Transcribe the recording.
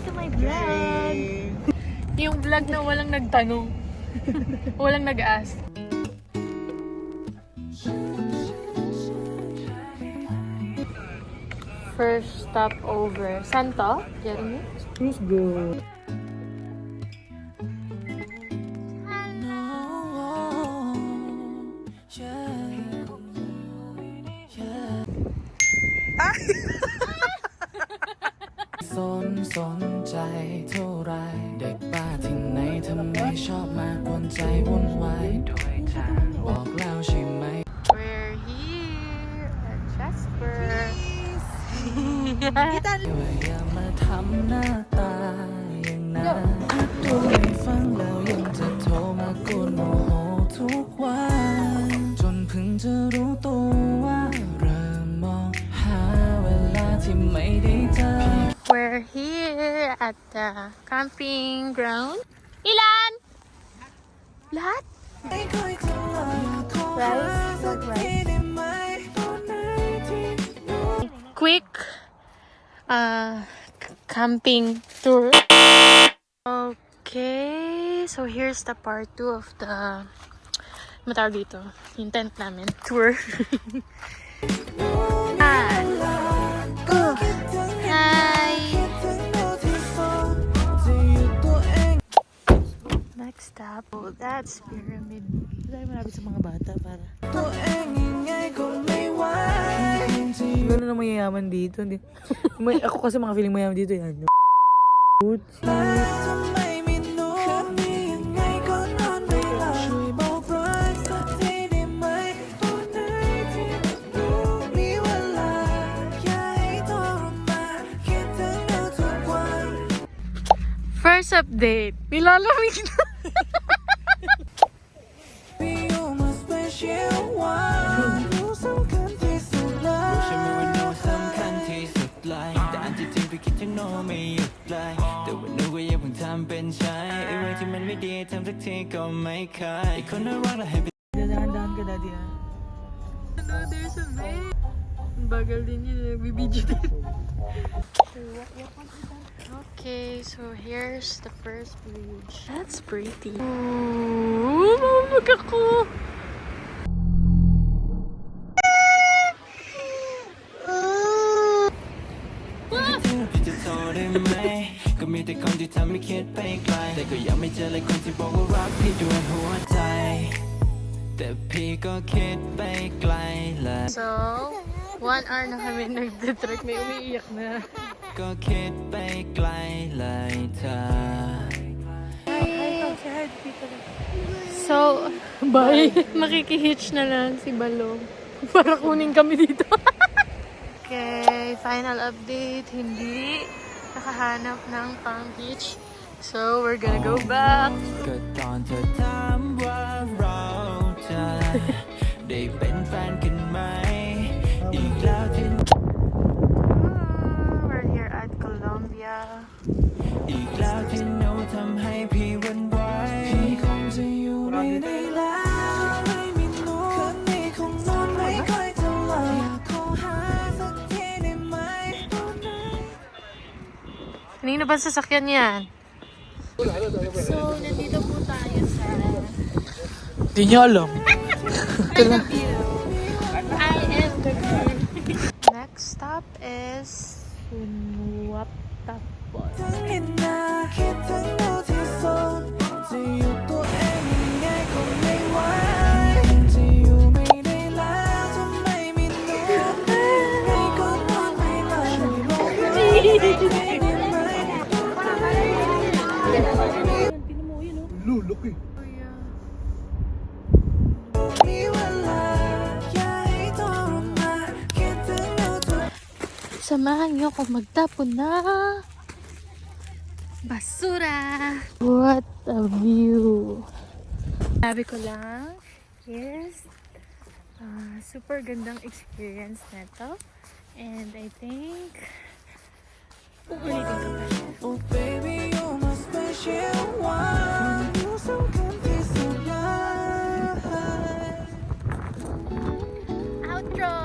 to my vlog! Yung vlog na walang nagtanong. Walang nag-ask. First stop over. Saan to, Jeremy? Let's go.สนใจเท่าไรเด็กบ้าที่ไหนทำไมชอบมากวนใจวุ่นวายโดยทางบอกแล้วใช่ไหม We're here at Jasper. อย่ามาทำหน้าตาอย่างนั้นตัวไม่ฟังแล้วยังจะโทรมากวนโมโหทุกวันจนเพิ่งจะรู้ตัวว่าเริ่มมองหาเวลาที่ไม่ได้เจอWe're here at the camping ground. Ilan? Lahat? Quick camping tour. Okay, so here's the part 2 of the matawag dito, yung tent namin tour. Hi. Next stop, oh, that's pyramid. Dahil malapit sa mga bata para. Gano'n na mayayaman dito. Hindi. Ako kasi mga feeling mayaman dito yan. First update, nilalamig na. Dahan-dahan ka, daddy, ha? No, there's a bed. Bagal din yun, bibidyo din. Okay, so here's the first bridge. That's pretty. Ooh, mamamag ako.ก็มีแต่คนที่ทำให้คิดไปไกลแต่ก็ยังไม่เจอเลยคนที่บอกว่ารักพี่ด้วยหัวใจแต่พี่ก็คิดไปไกลแล้ว So, 1 hour na kami nagtitrek. May umiiyak na. ก็คิดไปไกลเลยเธอ So, bye. Makikihitch na lang si Balong. Para kunin kami dito. Okay, final update. Hindi nakahanap ng pang hitch. So, we're gonna go back. ก็ตอนเธอถามว่าเราจะได้เป็นแฟนกันไหมอีกแล้วที่ We're here at Colombia. อีกแล้วที่หนูทำให้พี่หวั่นไหวพี่คงจะอยู่ไม่ได้แล้วไม่มีหนูคืนนี้คงนอนไม่ค่อยจะหลับอยากขอหาสักทีได้ไหม Kanina ba sasakyan yan? So, nandito po tayo sa Hindi niyo alam. I am the girl. Next stop is Sunuaptapos. คิดถึงหนูที่สุดจะอยู่ตัวเองยังไงก็ไม่ไหวจะอยู่ไม่ได้แล้วจะไม่มีหนูยังไงก็นอนไม่หลับช่วยบอกเราได้ไหม Lulok eh. มีเวลาอยากให้ทรมานคิดถึงหนูทุก Samahan niyo ako magtapon na basura. What a view. Sabi ko lang, yes, super gandang experience na to. And I think, uulitin ko pa siya. Oh baby, you're my special one. You're so country, so light. Outro!